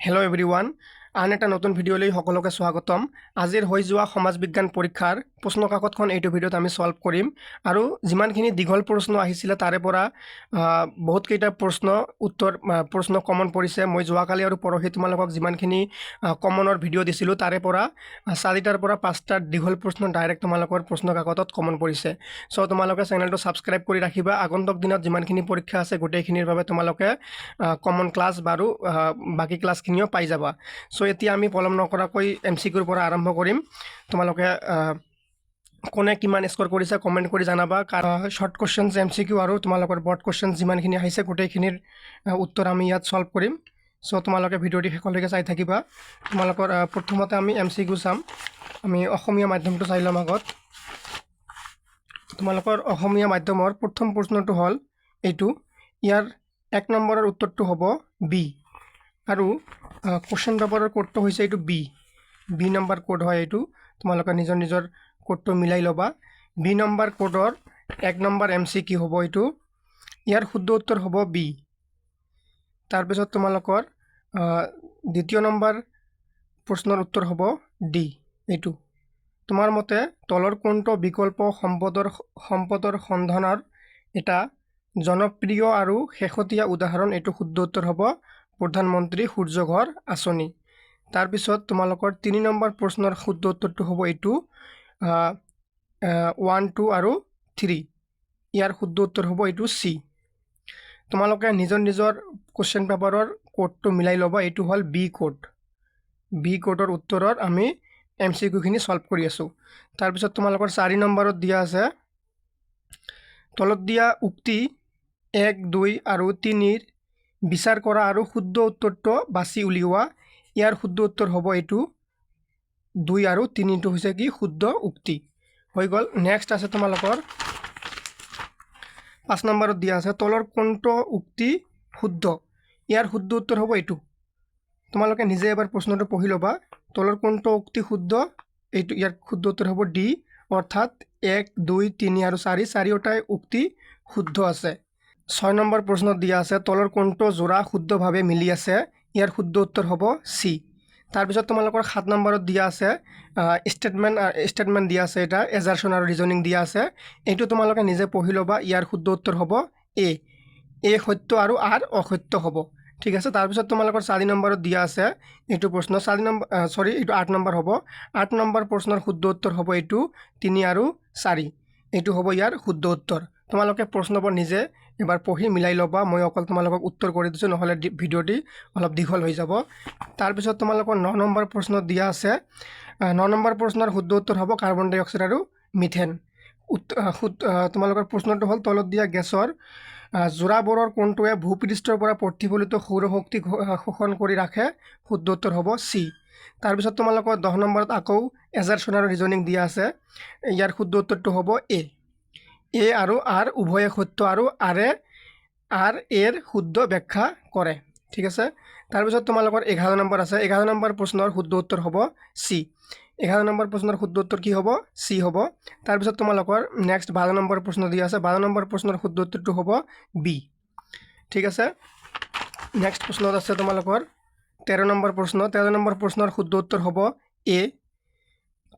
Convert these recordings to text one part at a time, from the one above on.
Hello' everyone, আন এটা নতুন ভিডিঅ'লৈ সকলোকে স্বাগতম। আজিৰ হৈ যোৱা সমাজ বিজ্ঞান পৰীক্ষাৰ প্ৰশ্ন কাকতখন এইটো ভিডিঅ'ত আমি সলভ কৰিম আৰু যিমানখিনি দীঘল প্ৰশ্ন আহিছিলে তাৰে পৰা বহুতকেইটা প্ৰশ্ন কমন পৰিছে। মই যোৱাকালি আৰু পৰহি তোমালোকক যিমানখিনি কমনৰ ভিডিঅ' দিছিলোঁ তাৰে পৰা 4টাৰ পৰা 5টা দীঘল প্ৰশ্ন ডাইৰেক্ট তোমালোকৰ প্ৰশ্ন কাকতত কমন পৰিছে। চ' তোমালোকে চেনেলটো ছাবস্ক্ৰাইব কৰি ৰাখিবা। আগন্তুক দিনত যিমানখিনি পৰীক্ষা আছে গোটেইখিনিৰ বাবে তোমালোকে কমন ক্লাছ বাৰু বাকী ক্লাছখিনিও পাই যাবা। চ' এতিয়া আমি পলম নকৰাকৈ MCQৰ পৰা আৰম্ভ কৰিম। তোমালোকে কোনে কিমান স্ক'ৰ কৰিছে কমেণ্ট কৰি জানাবা। শৰ্ট কুৱেশ্যনছ MCQ আৰু তোমালোকৰ বৰ্ড কুৱেশ্যন যিমানখিনি আহিছে গোটেইখিনিৰ উত্তৰ আমি ইয়াত সলভ কৰিম। চ' তোমালোকে ভিডিঅ'টি শেষলৈকে চাই থাকিবা। তোমালোকৰ প্ৰথমতে আমি MCQ চাম। আমি অসমীয়া মাধ্যমটো চাই ল'ম আগত। তোমালোকৰ অসমীয়া মাধ্যমৰ প্ৰথম প্ৰশ্নটো হ'ল এইটো। ইয়াৰ 1 নম্বৰৰ উত্তৰটো হ'ব বি আৰু কুৱেশ্যন পেপাৰৰ কোডটো হৈছে এইটো বি নম্বৰ কোড হয় এইটো। তোমালোকে নিজৰ নিজৰ কোডটো মিলাই ল'বা। বি নম্বৰ কোডৰ 1 নম্বৰ MCQ হ'ব এইটো। ইয়াৰ শুদ্ধ উত্তৰ হ'ব বি। তাৰপিছত তোমালোকৰ দ্বিতীয় নম্বৰ প্ৰশ্নৰ উত্তৰ হ'ব ডি এইটো। তোমাৰ মতে তলৰ কোনটো বিকল্প সম্পদৰ সন্ধানৰ এটা জনপ্ৰিয় আৰু শেহতীয়া উদাহৰণ? এইটো শুদ্ধ উত্তৰ হ'ব প্ৰধানমন্ত্ৰী সূৰ্য ঘৰ আঁচনি। তাৰপিছত তোমালোকৰ 3 নম্বৰ প্ৰশ্নৰ শুদ্ধ উত্তৰটো হ'ব এইটো 1, 2 আৰু 3। ইয়াৰ শুদ্ধ উত্তৰ হ'ব এইটো চি। তোমালোকে নিজৰ নিজৰ কুৱেশ্যন পেপাৰৰ কোডটো মিলাই ল'বা। এইটো হ'ল বি কোডৰ উত্তৰৰ আমি MCQখিনি সলভ কৰি আছোঁ। তাৰপিছত তোমালোকৰ 4 নম্বৰত দিয়া আছে তলত দিয়া উক্তি 1, 2 আৰু 3ৰ বিচাৰ কৰা আৰু শুদ্ধ উত্তৰটো বাছি উলিওৱা। ইয়াৰ শুদ্ধ উত্তৰ হ'ব এইটো 2 আৰু 3টো হৈছে কি শুদ্ধ উক্তি হৈ গ'ল। নেক্সট আছে তোমালোকৰ 5 নম্বৰত দিয়া আছে তলৰ কোনটো উক্তি শুদ্ধ? ইয়াৰ শুদ্ধ উত্তৰ হ'ব এইটো। তোমালোকে নিজে এবাৰ প্ৰশ্নটো পঢ়ি ল'বা। তলৰ কোনটো উক্তি শুদ্ধ? এইটো ইয়াৰ শুদ্ধ উত্তৰ হ'ব ডি, অৰ্থাৎ 1, 2, 3 আৰু 4 চাৰিওটাই উক্তি শুদ্ধ আছে। 6 নম্বৰ প্ৰশ্নত দিয়া আছে তলৰ কোনটো যোৰা শুদ্ধভাৱে মিলি আছে? ইয়াৰ শুদ্ধ উত্তৰ হ'ব চি। তাৰপিছত তোমালোকৰ 7 নম্বৰত দিয়া আছে ষ্টেটমেণ্ট দিয়া আছে, এটা এজাৰশ্যন আৰু ৰিজনিং দিয়া আছে। এইটো তোমালোকে নিজে পঢ়ি ল'বা। ইয়াৰ শুদ্ধ উত্তৰ হ'ব এ সত্য আৰু আৰ অসত্য হ'ব। ঠিক আছে। তাৰপিছত তোমালোকৰ 4 নম্বৰত দিয়া আছে এইটো প্ৰশ্ন এইটো 8 নম্বৰ হ'ব। 8 নম্বৰ প্ৰশ্নৰ শুদ্ধ উত্তৰ হ'ব এইটো 3 আৰু 4। এইটো হ'ব ইয়াৰ শুদ্ধ উত্তৰ। তোমালোকে প্ৰশ্নবোৰ নিজে এবাৰ পঢ়ি মিলাই ল'বা। মই অকল তোমালোকক উত্তৰ কৰি দিছোঁ, নহ'লে ভিডিঅ'টি অলপ দীঘল হৈ যাব। তাৰপিছত তোমালোকৰ 9 নম্বৰ প্ৰশ্নত দিয়া আছে 9 নম্বৰ প্ৰশ্নৰ শুদ্ধ উত্তৰ হ'ব কাৰ্বন ডাই অক্সাইড আৰু মিথেন। তোমালোকৰ প্ৰশ্নটো হ'ল তলত দিয়া গেছৰ যোৰাবোৰৰ কোনটোৱে ভূপৃষ্ঠৰ পৰা প্ৰতিফলিত সৌৰশক্তি শোষণ কৰি ৰাখে? শুদ্ধ উত্তৰ হ'ব চি। তাৰপিছত তোমালোকৰ 10 নম্বৰত আকৌ এজাৰশ্যন আৰু ৰিজনিং দিয়া আছে। ইয়াৰ শুদ্ধ উত্তৰটো হ'ব এ আৰু আৰ উভয়ে সত্য আৰু আৰ এৰ শুদ্ধ ব্যাখ্যা কৰে। ঠিক আছে। তাৰপিছত তোমালোকৰ 11 নম্বৰ আছে। 11 নম্বৰ প্ৰশ্নৰ শুদ্ধ উত্তৰ হ'ব চি। 11 নম্বৰ প্ৰশ্নৰ শুদ্ধ উত্তৰ কি হ'ব? চি হ'ব। তাৰপিছত তোমালোকৰ নেক্সট 12 নম্বৰ প্ৰশ্ন দিয়া আছে। 12 নম্বৰ প্ৰশ্নৰ শুদ্ধ উত্তৰটো হ'ব বি। ঠিক আছে। নেক্সট প্ৰশ্নত আছে তোমালোকৰ 13 নম্বৰ প্ৰশ্ন। 13 নম্বৰ প্ৰশ্নৰ শুদ্ধ উত্তৰ হ'ব এ।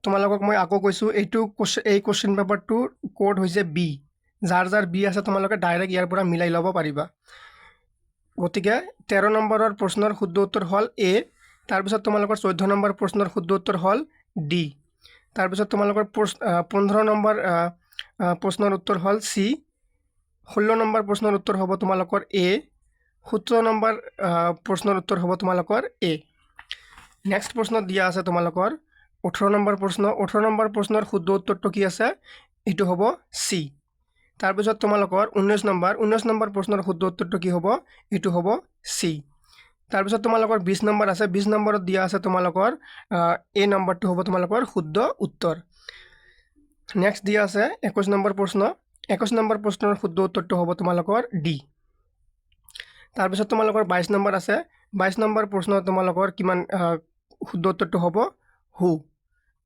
তোমালোকক মই আকৌ কৈছোঁ এই কুৱেশ্যন পেপাৰটোৰ কোড হৈছে বি। যাৰ বি আছে তোমালোকে ডাইৰেক্ট ইয়াৰ পৰা মিলাই ল'ব পাৰিবা। গতিকে 13 নম্বৰৰ প্ৰশ্নৰ শুদ্ধ উত্তৰ হ'ল এ। তাৰপিছত তোমালোকৰ 14 নম্বৰ প্ৰশ্নৰ শুদ্ধ উত্তৰ হ'ল ডি। তাৰপিছত তোমালোকৰ 15 নম্বৰ প্ৰশ্নৰ উত্তৰ হ'ল চি। 16 নম্বৰ প্ৰশ্নৰ উত্তৰ হ'ব তোমালোকৰ এ। 17 নম্বৰ প্ৰশ্নৰ উত্তৰ হ'ব তোমালোকৰ এ। নেক্সট প্ৰশ্নত দিয়া আছে তোমালোকৰ 18 নম্বৰ প্ৰশ্ন। 18 নম্বৰ প্ৰশ্নৰ শুদ্ধ উত্তৰটো কি আছে? এইটো হ'ব চি। তাৰপিছত তোমালোকৰ 19 নম্বৰ প্ৰশ্নৰ শুদ্ধ উত্তৰটো কি হ'ব? এইটো হ'ব চি। তাৰপিছত তোমালোকৰ 20 নম্বৰ আছে। 20 নম্বৰত দিয়া আছে তোমালোকৰ এ নম্বৰটো হ'ব তোমালোকৰ শুদ্ধ উত্তৰ। নেক্সট দিয়া আছে 21 নম্বৰ প্ৰশ্ন। 21 নম্বৰ প্ৰশ্নৰ শুদ্ধ উত্তৰটো হ'ব তোমালোকৰ ডি। তাৰপিছত তোমালোকৰ 22 নম্বৰ আছে। 22 নম্বৰ প্ৰশ্ন তোমালোকৰ কিমান শুদ্ধ উত্তৰটো হ'ব হু,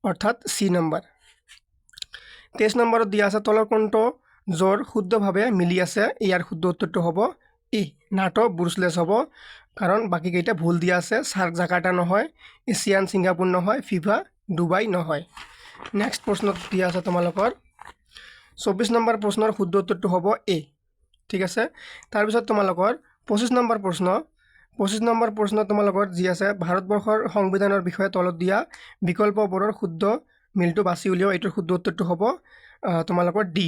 অৰ্থাৎ চি নম্বৰ। 23 নম্বৰত দিয়া আছে তলৰ কোনটো জোৰ শুদ্ধভাৱে মিলি আছে? ইয়াৰ শুদ্ধ উত্তৰটো হ'ব ই নাটো ব্ৰুচলেছ হ'ব। কাৰণ বাকীকেইটা ভুল দিয়া আছে। সাৰ্ক জাকাৰ্টা নহয়, এছিয়ান ছিংগাপুৰ নহয়, ফিফা ডুবাই নহয়। নেক্সট প্ৰশ্নত দিয়া আছে তোমালোকৰ 24 নম্বৰ প্ৰশ্নৰ শুদ্ধ উত্তৰটো হ'ব এ। ঠিক আছে। তাৰপিছত তোমালোকৰ 25 নম্বৰ প্ৰশ্ন তোমালোকৰ যি আছে ভাৰতবৰ্ষৰ সংবিধানৰ বিষয়ে তলত দিয়া বিকল্পবোৰৰ শুদ্ধ মিলটো বাছি উলিয়াও। এইটোৰ শুদ্ধ উত্তৰটো হ'ব তোমালোকৰ ডি।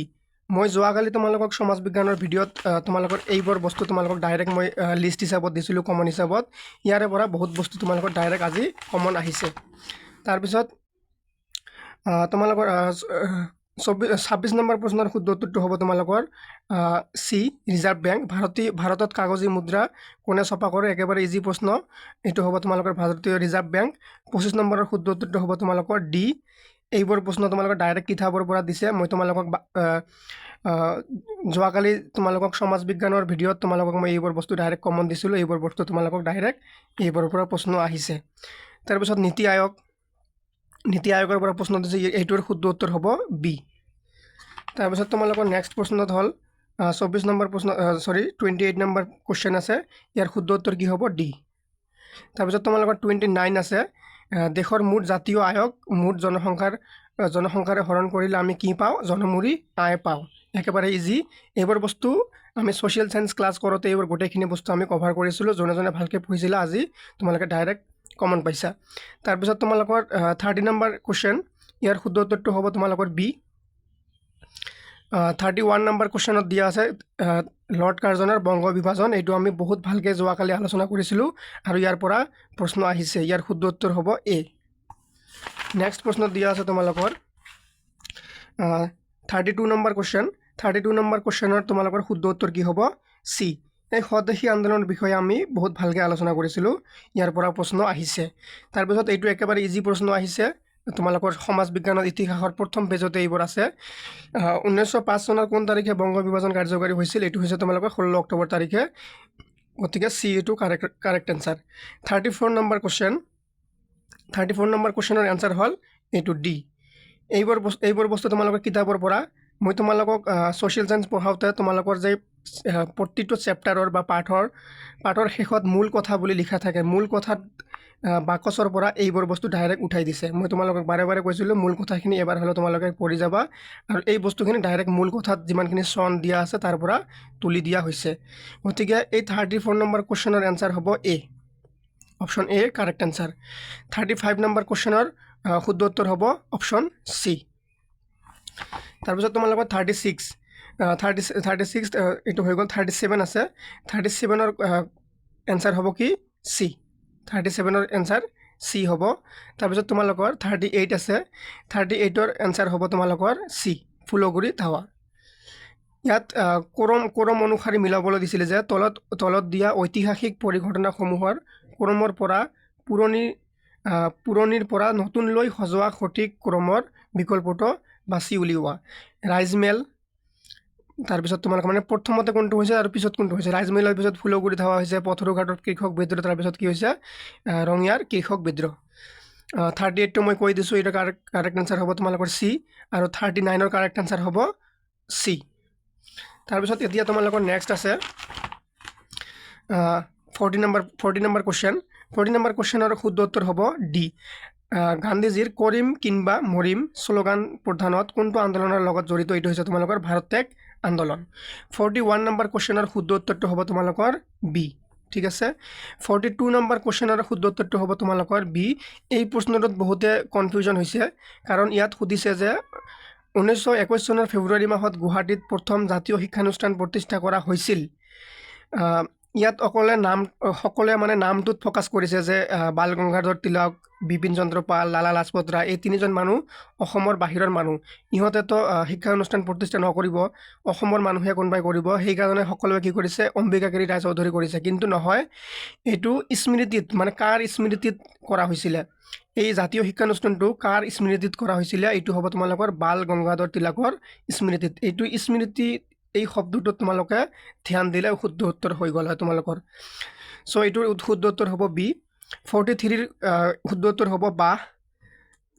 মই যোৱাকালি তোমালোকক সমাজ বিজ্ঞানৰ ভিডিঅ'ত তোমালোকৰ এইবোৰ বস্তু তোমালোকক ডাইৰেক্ট মই লিষ্ট হিচাপত দিছিলোঁ, কমন হিচাপত। ইয়াৰে পৰা বহুত বস্তু তোমালোকৰ ডাইৰেক্ট আজি কমন আহিছে। তাৰপিছত তোমালোকৰ 26 নম্বৰ প্ৰশ্নৰ শুদ্ধ উত্তৰটো হ'ব তোমালোকৰ চি, ৰিজাৰ্ভ বেংক। ভাৰতত কাগজী মুদ্ৰা কোনে ছপা কৰে? একেবাৰে ইজি প্ৰশ্ন। এইটো হ'ব তোমালোকৰ ভাৰতীয় ৰিজাৰ্ভ বেংক। 25 নম্বৰৰ শুদ্ধ উত্তৰটো হ'ব তোমালোকৰ ডি। এইবোৰ প্ৰশ্ন তোমালোকৰ ডাইৰেক্ট কিতাপৰ পৰা দিছে। মই তোমালোকক যোৱাকালি তোমালোকক সমাজ বিজ্ঞানৰ ভিডিঅ'ত তোমালোকক মই এইবোৰ বস্তু ডাইৰেক্ট কমন দিছিলোঁ। এইবোৰ বস্তু তোমালোকক ডাইৰেক্ট এইবোৰৰ পৰা প্ৰশ্ন আহিছে। তাৰপিছত নীতি আয়োগৰ পৰা প্ৰশ্ন দিছে, এইটোৰ শুদ্ধ উত্তৰ হ'ব বি। তাৰপিছত তোমালোকৰ নেক্সট প্ৰশ্নত হ'ল 28 নম্বৰ কুৱেশ্যন আছে। ইয়াৰ শুদ্ধ উত্তৰ কি হ'ব? ডি। তাৰপিছত তোমালোকৰ 29 আছে, দেশৰ মুঠ জাতীয় আয়ক মুঠ জনসংখ্যাৰে হৰণ কৰিলে আমি কি পাওঁ? জনমূৰি আয় পাওঁ। একেবাৰে ইজি। এইবোৰ বস্তু আমি ছ'চিয়েল চায়েন্স ক্লাছ কৰোঁতে এইবোৰ গোটেইখিনি বস্তু আমি কভাৰ কৰিছিলোঁ। যোনে ভালকৈ পঢ়িছিলা আজি তোমালোকে ডাইৰেক্ট কমন পাইছা। তাৰপিছত তোমালোকৰ 30 নম্বৰ কুৱেশ্যন, ইয়াৰ শুদ্ধ উত্তৰটো হ'ব তোমালোকৰ বি। 31 নম্বৰ কুৱেশ্যনত দিয়া আছে লৰ্ড কাৰ্জনৰ বংগ বিভাজন। এইটো আমি বহুত ভালকৈ যোৱাকালি আলোচনা কৰিছিলোঁ আৰু ইয়াৰ পৰা প্ৰশ্ন আহিছে। ইয়াৰ শুদ্ধ উত্তৰ হ'ব এ। নেক্সট প্ৰশ্নত দিয়া আছে তোমালোকৰ 32 নম্বৰ কুৱেশ্যন। 32 নম্বৰ কুৱেশ্যনৰ তোমালোকৰ শুদ্ধ উত্তৰ কি হ'ব? চি। এই স্বদেশী আন্দোলনৰ বিষয়ে আমি বহুত ভালকৈ আলোচনা কৰিছিলোঁ। ইয়াৰ পৰা প্ৰশ্ন আহিছে। তাৰপিছত এইটো একেবাৰে ইজি প্ৰশ্ন আহিছে। তোমালোকৰ সমাজ বিজ্ঞানৰ ইতিহাসৰ প্ৰথম পেজতে এইবোৰ আছে। 1905 চনৰ কোন তাৰিখে বংগ বিভাজন কাৰ্যকৰী হৈছিল? এইটো হৈছে তোমালোকৰ 16 অক্টোবৰ তাৰিখে। গতিকে চি এইটো কাৰেক্ট এনচাৰ। 34 নম্বৰ কুৱেশ্যনৰ এনচাৰ হ'ল এইটো ডি। এইবোৰ বস্তু তোমালোকৰ কিতাপৰ পৰা। মই তোমালোকক ছ'চিয়েল চায়েন্স পঢ়াওঁতে তোমালোকৰ যে প্ৰতিটো চেপ্টাৰৰ বা পাঠৰ শেষত মূল কথা বুলি লিখা থাকে, মূল কথাত বাকচৰ পৰা এইবোৰ বস্তু ডাইৰেক্ট উঠাই দিছে। মই তোমালোকক বাৰে বাৰে কৈছিলোঁ মূল কথাখিনি এবাৰ হ'লেও তোমালোকে পঢ়ি যাবা। আৰু এই বস্তুখিনি ডাইৰেক্ট মূল কথাত যিমানখিনি চন দিয়া আছে তাৰ পৰা তুলি দিয়া হৈছে। গতিকে এই 34 নম্বৰ কুৱেশ্যনৰ এনচাৰ হ'ব A. Option A correct answer. 35 number কুৱেশ্যনৰ শুদ্ধ উত্তৰ হ'ব অপশ্যন চি। তাৰপিছত তোমালোকৰ 36 এইটো হৈ গ'ল। 37 আছে। 37ৰ এনচাৰ হ'ব কি? চি। 37ৰ এনচাৰ চি হ'ব। তাৰপিছত তোমালোকৰ 38 আছে। 38ৰ এনচাৰ হ'ব তোমালোকৰ চি, ফুলগুৰি ধাৱা। ইয়াত ক্ৰম অনুসাৰে মিলাবলৈ দিছিলে যে তলত দিয়া ঐতিহাসিক পৰিঘটনাসমূহৰ ক্ৰমৰ পৰা পুৰণিৰ পৰা নতুনলৈ সজোৱা সঠিক ক্ৰমৰ বিকল্পটো বাছি উলিওৱা। ৰাইজমেল, তাৰপিছত তোমালোকে মানে প্ৰথমতে কোনটো হৈছে আৰু পিছত কোনটো হৈছে। ৰাইজমেলৰ পিছত ফুলগুৰি ধাৱা হৈছে, পথৰুঘাটৰ কৃষক বিদ্ৰোহ, তাৰপিছত কি হৈছে ৰঙিয়াৰ কৃষক বিদ্ৰোহ। 38টো মই কৈ দিছোঁ, এইটো কাৰেক্ট এনচাৰ হ'ব তোমালোকৰ চি। আৰু 39ৰ কাৰেক্ট এনচাৰ হ'ব চি। তাৰপিছত এতিয়া তোমালোকৰ নেক্সট আছে 40 নম্বৰ কুৱেশ্যন। 40 নম্বৰ কুৱেশ্যনৰ শুদ্ধ উত্তৰ হ'ব ডি। গান্ধীজীৰ কৰিম কিংবা মৰিম শ্লোগান প্ৰধানত কোনটো আন্দোলনৰ লগত জড়িত? এইটো হৈছে তোমালোকৰ ভাৰত ত্যাগ আন্দোলন। 41 নম্বৰ কুৱেশ্যনৰ শুদ্ধ উত্তৰটো হ'ব তোমালোকৰ বি। ঠিক আছে। 42 নম্বৰ কুৱেশ্যনৰ শুদ্ধ উত্তৰটো হ'ব তোমালোকৰ বি। এই প্ৰশ্নটোত বহুতে কনফিউজন হৈছে, কাৰণ ইয়াত সুধিছে যে 1921 চনৰ ফেব্ৰুৱাৰী মাহত গুৱাহাটীত প্ৰথম জাতীয় শিক্ষানুষ্ঠান প্ৰতিষ্ঠা কৰা হৈছিল। ইয়াত সকলোৱে মানে নামটোত ফ'কাছ কৰিছে যে বাল গংগাধৰ তিলক, বিপিন চন্দ্ৰ পাল, লালা লাজপত ৰায়, এই তিনিজন মানুহ অসমৰ বাহিৰৰ মানুহ। ইহঁতেতো শিক্ষানুষ্ঠান প্ৰতিষ্ঠা নকৰিব, অসমৰ মানুহে কোনোবাই কৰিব। সেইকাৰণে সকলোৱে কি কৰিছে? অম্বিকাগিৰি ৰায়চৌধুৰী কৰিছে। কিন্তু নহয়, এইটো স্মৃতিত, মানে কাৰ স্মৃতিত কৰা হৈছিলে? এই জাতীয় শিক্ষানুষ্ঠানটো কাৰ স্মৃতিত কৰা হৈছিলে? এইটো হ'ব তোমালোকৰ বাল গংগাধৰ তিলকৰ স্মৃতিত। এইটো স্মৃতি, এই শব্দটোত তোমালোকে ধ্যান দিলে শুদ্ধ উত্তৰ হৈ গ'ল হয় তোমালোকৰ। চ' এইটোৰ শুদ্ধ উত্তৰ হ'ব বি। 43ৰ শুদ্ধ উত্তৰ হ'ব বাহ,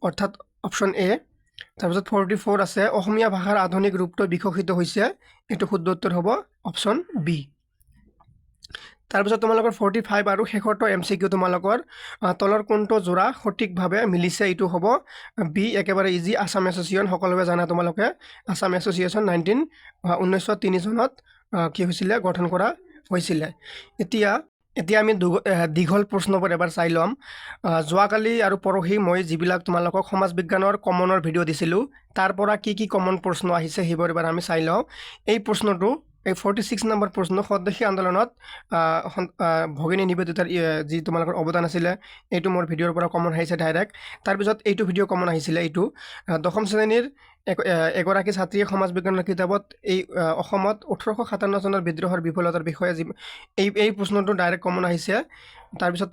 অৰ্থাৎ অপশ্যন এ। তাৰপিছত 44 আছে, অসমীয়া ভাষাৰ আধুনিক ৰূপটো বিকশিত হৈছে। এইটো শুদ্ধ উত্তৰ হ'ব অপশ্যন বি। তাৰপিছত তোমালোকৰ 45 আৰু শেষৰটো MCQ তোমালোকৰ তলৰ কোনটো যোৰা সঠিকভাৱে মিলিছে এইটো হ'ব বি একেবাৰে ইজি আসাম এছ'চিয়েশ্যন সকলোৱে জানা তোমালোকে আসাম এছ'চিয়েশ্যন 1903 চনত কি হৈছিলে গঠন কৰা হৈছিলে এতিয়া আমি দীঘল প্ৰশ্নবোৰ এবাৰ চাই ল'ম যোৱাকালি আৰু পৰহি মই যিবিলাক তোমালোকক সমাজ বিজ্ঞানৰ কমনৰ ভিডিঅ' দিছিলোঁ তাৰ পৰা কি কমন প্ৰশ্ন আহিছে সেইবোৰ এবাৰ আমি চাই লওঁ এই প্ৰশ্নটো এই 46 নম্বৰ প্ৰশ্ন স্বদেশী আন্দোলনত ভগিনী নিবেদিতাৰ যি তোমালোকৰ অৱদান আছিলে এইটো মোৰ ভিডিঅ'ৰ পৰা কমন আহিছে ডাইৰেক্ট তাৰপিছত এইটো ভিডিঅ' কমন আহিছিলে এইটো দশম শ্ৰেণীৰ এগৰাকী ছাত্ৰীয়ে সমাজ বিজ্ঞানৰ কিতাপত এই অসমত 1857 চনৰ বিদ্ৰোহৰ বিফলতাৰ বিষয়ে এই প্ৰশ্নটো ডাইৰেক্ট কমন আহিছে তাৰপিছত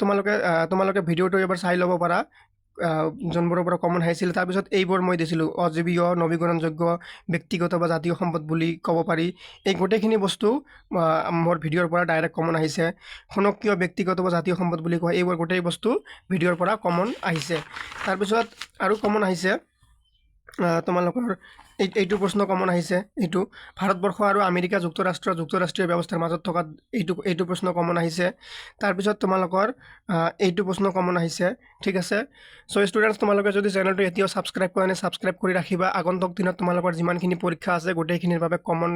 তোমালোকে ভিডিঅ'টো এবাৰ চাই ল'ব পাৰা যোনবোৰৰ পৰা কমন আহিছিল তাৰপিছত এইবোৰ মই দিছিলোঁ অজীৱীয় নৱীকৰণযোগ্য ব্যক্তিগত বা জাতীয় সম্পদ বুলি ক'ব পাৰি এই গোটেইখিনি বস্তু মোৰ ভিডিঅ'ৰ পৰা ডাইৰেক্ট কমন আহিছে শুনক কিয় ব্যক্তিগত বা জাতীয় সম্পদ বুলি কয় এইবোৰ গোটেই বস্তু ভিডিঅ'ৰ পৰা কমন আহিছে তাৰপিছত আৰু কমন আহিছে তোমালোকৰ এইটো প্ৰশ্ন কমন আহিছে এইটো ভাৰতবৰ্ষ আৰু আমেৰিকা যুক্তৰাষ্ট্ৰীয় ব্যৱস্থাৰ মাজত থকা এইটো প্ৰশ্ন কমন আহিছে তাৰপিছত তোমালোকৰ এইটো প্ৰশ্ন কমন আহিছে ঠিক আছে সো ষ্টুডেণ্টছ তোমালোকে যদি চেনেলটো এতিয়াও ছাবস্ক্ৰাইব কৰা নাই ছাবস্ক্ৰাইব কৰি ৰাখিবা আগন্তুক দিনত তোমালোকৰ যিমানখিনি পৰীক্ষা আছে গোটেইখিনিৰ বাবে কমন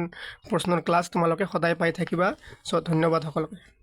প্ৰশ্নৰ ক্লাছ তোমালোকে সদায় পাই থাকিবা সো ধন্যবাদ সকলোকে